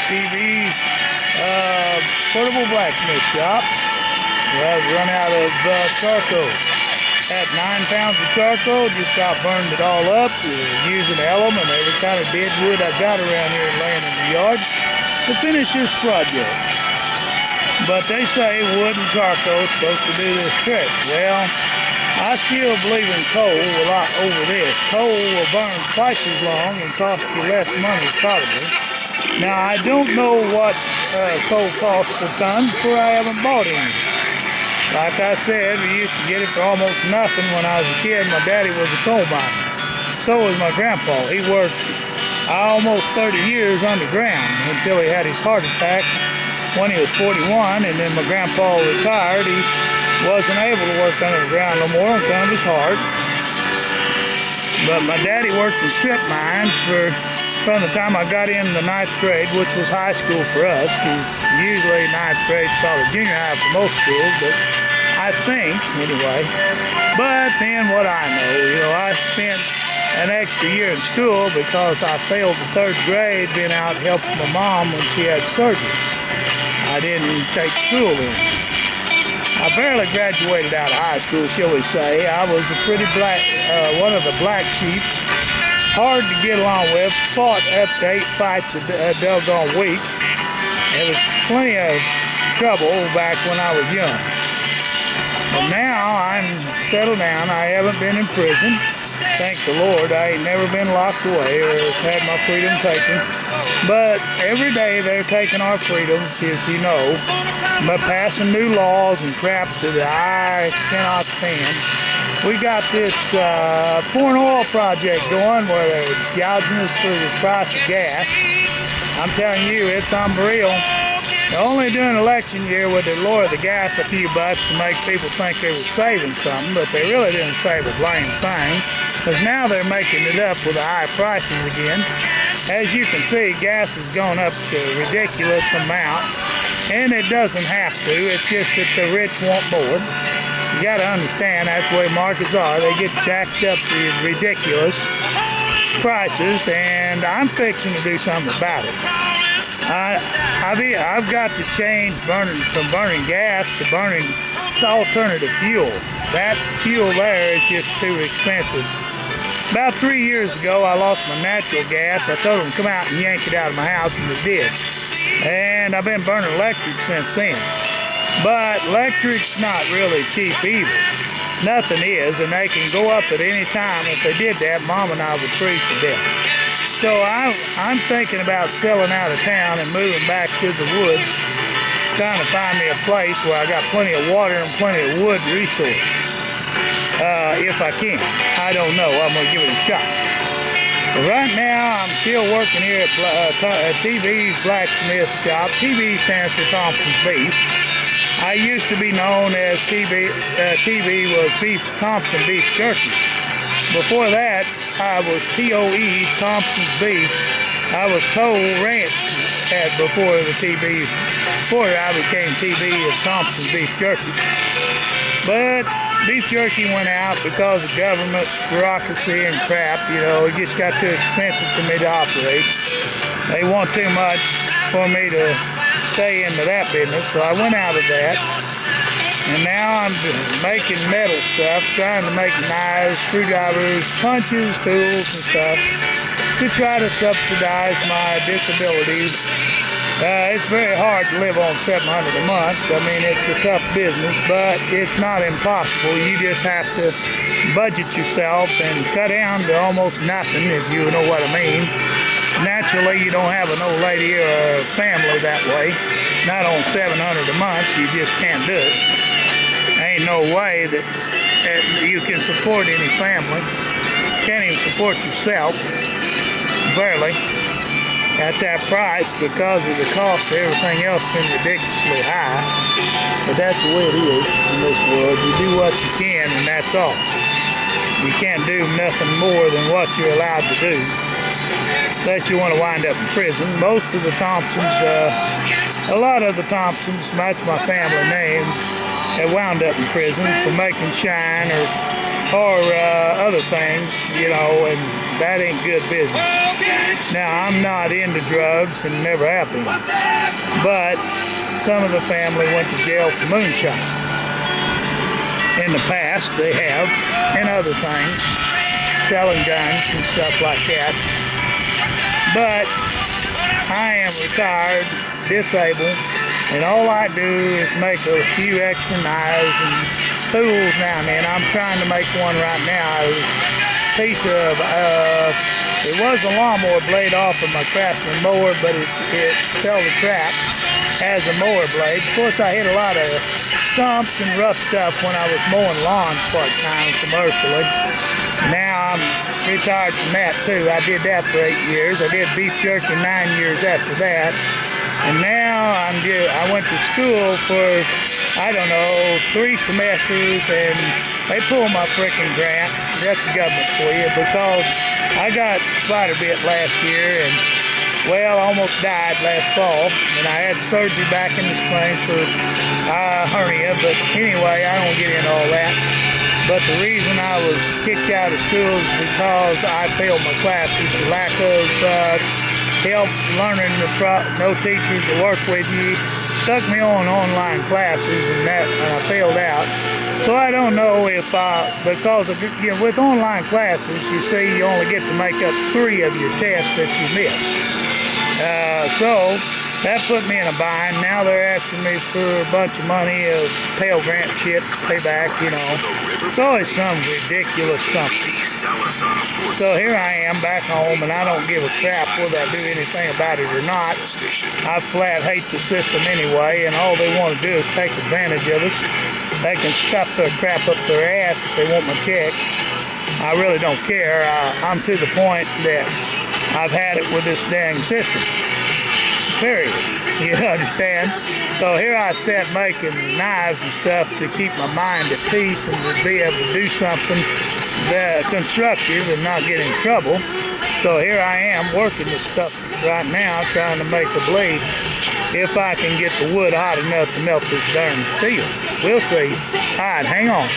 TV's portable blacksmith shop. I've run out of charcoal. Had 9 pounds of charcoal, just about burned it all up, using alum and every kind of dead wood I got around here laying in the yard to finish this project. But they say wood and charcoal is supposed to do this trick. Well, I still believe in coal a lot over this. Coal will burn twice as long and cost you less money probably. Now, I don't know what coal costs per ton, for I haven't bought any. Like I said, we used to get it for almost nothing when I was a kid. My daddy was a coal miner. So was my grandpa. He worked almost 30 years underground until he had his heart attack when he was 41. And then my grandpa retired. He wasn't able to work underground no more on his heart. But my daddy worked in strip mines from the time I got in the 9th grade, which was high school for us. Usually 9th grade is probably junior high for most schools, but I think, anyway. But then what I know, I spent an extra year in school because I failed the 3rd grade being out helping my mom when she had surgery. I didn't take school then. I barely graduated out of high school, shall we say. I was a pretty one of the black sheep. Hard to get along with, fought up to 8 fights a doggone week. There was plenty of trouble back when I was young. But now I'm settled down. I haven't been in prison. Thank the Lord, I ain't never been locked away or had my freedom taken. But every day they're taking our freedoms, as you know, by passing new laws and crap that I cannot stand. We got this foreign oil project going where they're gouging us for the price of gas. I'm telling you, it's unreal. Only during election year would they lower the gas a few bucks to make people think they were saving something, but they really didn't save a blame thing, because now they're making it up with the high prices again. As you can see, gas has gone up to a ridiculous amount, and it doesn't have to. It's just that the rich want more. You got to understand that's the way markets are. They get jacked up to ridiculous prices, and I'm fixing to do something about it. I've got to change from burning gas to burning alternative fuel. That fuel there is just too expensive. About 3 years ago, I lost my natural gas. I told them to come out and yank it out of my house, and they did. And I've been burning electric since then. But electric's not really cheap either. Nothing is, and they can go up at any time. If they did that, Mom and I would freeze to death. So I'm thinking about selling out of town and moving back to the woods, trying to find me a place where I got plenty of water and plenty of wood resource. If I can. I don't know. I'm going to give it a shot. But right now, I'm still working here at TV's blacksmith shop. TV stands for Thompson's Beef. I used to be known as TV was Thompson Beef Jerky. Before that, I was TOE, Thompson's Beef. I was Toll Ranch before I became TV as Thompson's Beef Jerky. But beef jerky went out because of government bureaucracy and crap. It just got too expensive for me to operate. They want too much for me to stay into that business, so I went out of that. And now I'm making metal stuff, trying to make knives, screwdrivers, punches, tools, and stuff to try to subsidize my disabilities. It's very hard to live on $700 a month. I mean, it's a tough business, but it's not impossible. You just have to budget yourself and cut down to almost nothing, if you know what I mean. Naturally, you don't have an old lady or a family that way. Not on $700 a month. You just can't do it. Ain't no way that you can support any family. Can't even support yourself. Barely. At that price, because of the cost of everything else been ridiculously high. But that's the way it is in this world. You do what you can, and that's all. You can't do nothing more than what you're allowed to do, unless you want to wind up in prison. Most of the Thompsons, a lot of the Thompsons, that's my family name, have wound up in prison for making shine or other things, and that ain't good business. Now, I'm not into drugs and never have been, but some of the family went to jail for moonshine. In the past, they have, and other things, selling guns and stuff like that. But I am retired, disabled, and all I do is make a few extra knives and tools now and then. I'm trying to make one right now. Piece of, it was a lawnmower blade off of my Craftsman mower, but it fell the trap as a mower blade. Of course, I hit a lot of stumps and rough stuff when I was mowing lawns part-time commercially. Now I'm retired from that too. I did that for 8 years. I did beef jerky 9 years after that. And now I went to school for, I don't know, 3 semesters, and they pulled my frickin' grant. That's the government for you, because I got spider bit last year and, well, almost died last fall. And I had surgery back in the spring for hernia, but anyway, I don't get into all that. But the reason I was kicked out of school is because I failed my classes. The lack of help learning, no teachers to work with you, stuck me on online classes, and I failed out. So I don't know if, because of, with online classes, you see, you only get to make up 3 of your tests that you miss. So that put me in a bind. Now they're asking me for a bunch of money, Pell Grant shit, payback, you know. It's always some ridiculous something. So here I am back home, and I don't give a crap whether I do anything about it or not. I flat hate the system anyway, and all they want to do is take advantage of us. They can stuff their crap up their ass if they want my check. I really don't care. I'm to the point that I've had it with this dang system. Period. You understand? So here I sat making knives and stuff to keep my mind at peace and to be able to do something constructive and not get in trouble. So here I am working this stuff right now, trying to make a blade. If I can get the wood hot enough to melt this darn steel. We'll see. All right, hang on.